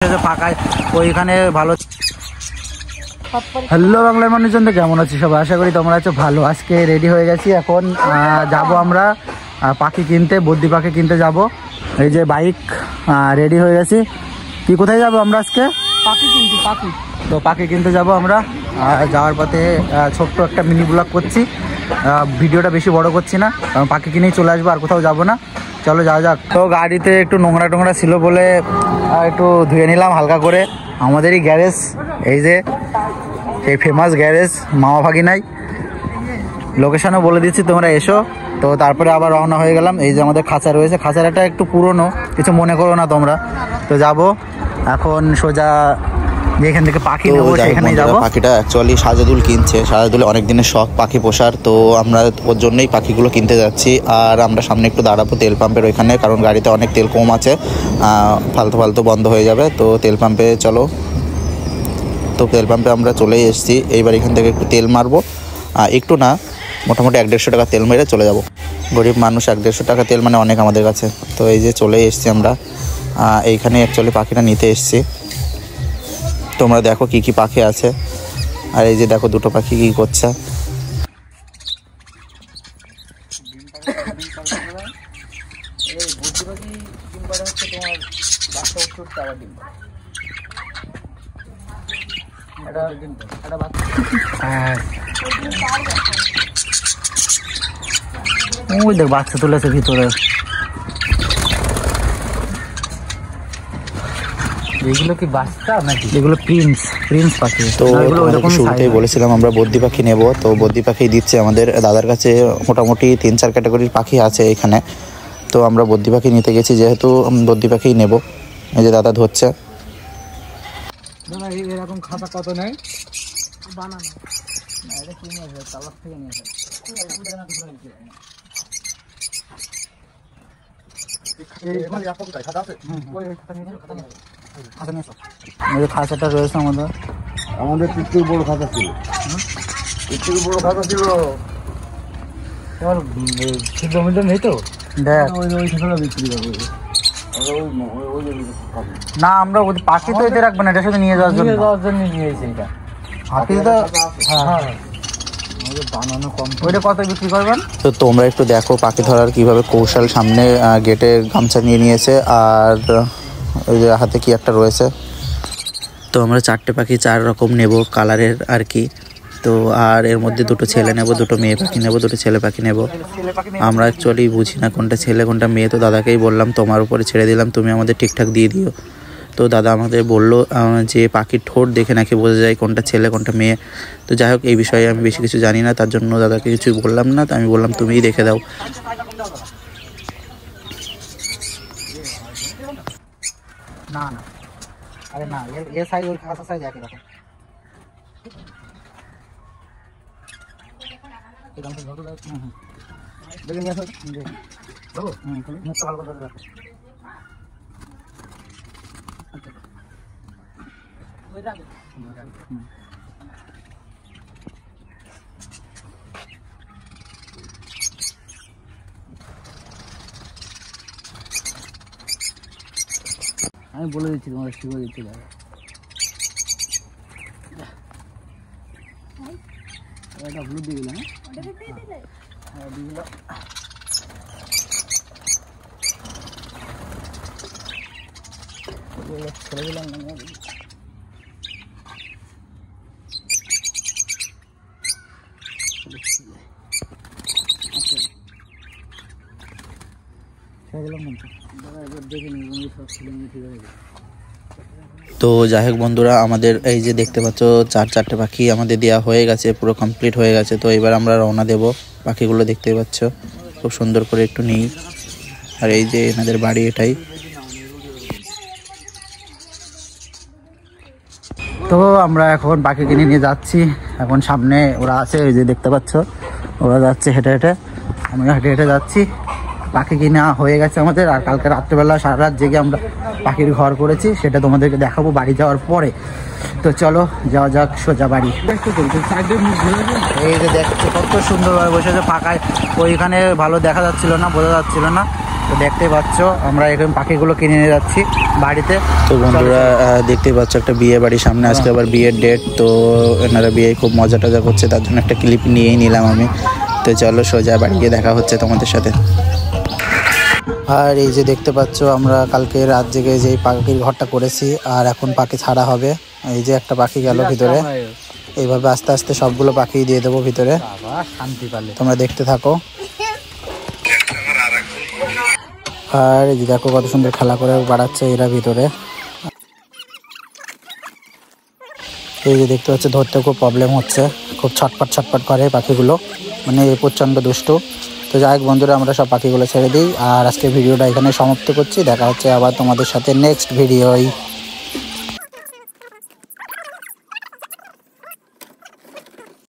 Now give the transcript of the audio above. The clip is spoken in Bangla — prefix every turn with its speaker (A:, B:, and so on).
A: ফাঁকায় ওইখানে ভালো। হ্যালো বাংলার মানুষজন, তো কেমন আছি সবাই? আশা করি তোমরা আছো ভালো। আজকে রেডি হয়ে গেছি, এখন যাব আমরা পাখি কিনতে, বদ্রি পাখি কিনতে যাব। এই যে বাইক রেডি হয়ে গেছি। কি কোথায় যাব আমরা আজকে?
B: পাখি কিনতে।
A: তো পাখি কিনতে যাব আমরা। যাওয়ার পথে ছোট্ট একটা মিনি ব্লগ করছি, ভিডিওটা বেশি বড় করছি না, কারণ পাখি কিনেই চলে আসবো, আর কোথাও যাব না। চলো যাওয়া যাক। তো গাড়িতে একটু নোংরা টোংরা ছিল বলে একটু ধুয়ে নিলাম হালকা করে। আমাদেরই গ্যারেজ, এই যে সেই ফেমাস গ্যারেজ মামা ভাগিনাই। লোকেশনও বলে দিচ্ছি, তোমরা এসো। তো তারপরে আবার রওনা হয়ে গেলাম। এই যে আমাদের খাঁচা রয়েছে, খাঁচাটা একটু পুরনো, কিছু মনে করো না তোমরা। তো যাব এখন সোজা যেখান থেকে পাখি নেবো সেখানেই যাবো।
C: পাখিটা অ্যাকচুয়ালি সাজাদুল কিনছে, সাজাদুল অনেক দিনের শখ পাখি পোষার। তো আমরা ওর জন্যই পাখিগুলো কিনতে যাচ্ছি। আর আমরা সামনে একটু দাঁড়াবো তেল পাম্পের ওইখানে, কারণ গাড়িতে অনেক তেল কম আছে, ফালতু বন্ধ হয়ে যাবে। তো তেল পাম্পে চলো। তো তেল পাম্পে আমরা চলেই এসেছি। এইবার এখান থেকে একটু তেল মারবো, একটু না, মোটামুটি 100-150 টাকা তেল মেরে চলে যাব। গরিব মানুষ, 100-150 টাকা তেল মানে অনেক আমাদের কাছে। তো এই যে চলেই এসেছি আমরা, এইখানে অ্যাকচুয়ালি পাখিটা নিতে এসেছি। তোমরা দেখো কি কি পাখি আছে। আর এই যে দেখো দুটো পাখি কি করছে।
A: ওই দেখ বাচ্চা তুলেছে ভিতরে। এগুলো কি বাচ্চা নাকি? এগুলো প্রিন্স পাখি।
C: তো শুরুতেই বলেছিলাম আমরা বদ্রি পাখি নেব। তো বদ্রি পাখি দিচ্ছে আমাদের দাদার কাছে। মোটামুটি 3-4 ক্যাটাগরির পাখি আছে এখানে। তো আমরা বদ্রি পাখি নিতে গেছি, যেহেতু বদ্রি পাখি নেব। এই যে দাদা ধরছে।
A: এরকম খাতা কত নেই বানানো? এটা কি নিয়ে আসবে? তালাক থেকে নিয়ে আসবে। খাঁচাটা রয়েছে আমাদের পিঠের বড় খাঁচা ছিল, জমিটা নেই তো। দেখ বিক্রি করবে না, আমরা পাখি তো এতে রাখবো না, এটা শুধু নিয়ে যাওয়ার জন্য নিয়েছি। এটা হাতি তো বানানো কম। ওইটা কত বিক্রি করবেন?
C: তো তোমরা একটু দেখো পাখি ধরার কিভাবে কৌশল। সামনে গেটে গামছা নিয়ে নিয়েছে, আর ওই যে হাতে কি একটা রয়েছে। তো আমরা 4টে পাখি 4 রকম নেব কালারের আর কি। তো আর এর মধ্যে 2টো ছেলে নেব, 2টো মেয়ে পাখি নেব, 2টো ছেলে পাখি নেব। আমরা অ্যাকচুয়ালি বুঝি না কোনটা ছেলে কোনটা মেয়ে। তো দাদাকেই বললাম তোমার উপরে ছেড়ে দিলাম, তুমি আমাদের ঠিকঠাক দিয়ে দিও। তো দাদা আমাদের বললো যে পাখির ঠোঁট দেখে নাকি বোঝা যায় কোনটা ছেলে কোনটা মেয়ে। তো যাই হোক, এই বিষয়ে আমি বেশি কিছু জানি না, তার জন্য দাদাকে কিছু বললাম না। তো আমি বললাম তুমিই দেখে দাও।
A: না না, আরে না, এর সাইজ ওর খাতা সাইজ একই রকম। আমি বলে দিচ্ছি, তোমার শিখে দিচ্ছি। এটা হলুদ দিয়ে দিলাম, ছেড়ে দিলাম।
C: তো যাই হোক বন্ধুরা, আমাদের এই যে দেখতে পাচ্ছ 4-4টে পাখি আমাদের দেওয়া হয়ে গেছে, পুরো কমপ্লিট হয়ে গেছে। তো এবার আমরা রওনা দেব। পাখিগুলো দেখতে পাচ্ছ খুব সুন্দর করে একটু নিই। আর এই যে এনাদের বাড়ি এটাই।
A: তো আমরা এখন পাখি কিনে নিয়ে যাচ্ছি। এখন সামনে ওরা আছে, এই যে দেখতে পাচ্ছ, ওরা যাচ্ছে হেঁটে হেঁটে, আমরা হেঁটে হেঁটে যাচ্ছি। পাখি কিনা হয়ে গেছে আমাদের। আর কালকে রাত্রেবেলা সারা রাত জেগে আমরা পাখির ঘর করেছি, সেটা তোমাদেরকে দেখাবো বাড়ি যাওয়ার পরে। তো চলো যাওয়া যাক সোজা বাড়ি। এই যে দেখছো কত সুন্দরভাবে বসেছে ফাঁকায়, ওইখানে ভালো দেখা যাচ্ছিল না, বোঝা যাচ্ছিল না। তো দেখতেই পাচ্ছ আমরা এখন পাখিগুলো কিনে নিয়ে যাচ্ছি বাড়িতে।
C: তো বন্ধুরা দেখতেই পাচ্ছ একটা বিয়ে বাড়ির সামনে আজকে আবার বিয়ের ডেট, তো এনারা বিয়ে খুব মজা টজা করছে, তার জন্য একটা ক্লিপ নিয়েই নিলাম আমি। তো চলো সোজা বাড়ি গিয়ে দেখা হচ্ছে তোমাদের সাথে। আর এই যে দেখতে পাচ্ছ আমরা কালকে রাত জেগে যে পাখির ঘরটা করেছি, আর এখন পাখি ছাড়া হবে। এই যে একটা পাখি গেল ভিতরে, এইভাবে আস্তে আস্তে সবগুলো পাখি দিয়ে দেবো ভিতরে,
A: শান্তি পালে।
C: তোমরা দেখতে থাকো। আর এই যে দেখো কত সুন্দর খেলা করে বাড়াচ্ছে এরা ভিতরে। এই যে দেখতে পাচ্ছ ধরতে খুব প্রবলেম হচ্ছে, খুব ছটপট ছটপট করে পাখিগুলো, মানে প্রচণ্ড দুষ্টু। তো যাই হোক বন্ধুরা, আমরা সব পাখিগুলো ছেড়ে দিই, আর আজকে ভিডিওটা এখানে সমাপ্ত করছি। দেখা হচ্ছে আবার তোমাদের সাথে নেক্সট ভিডিওয়।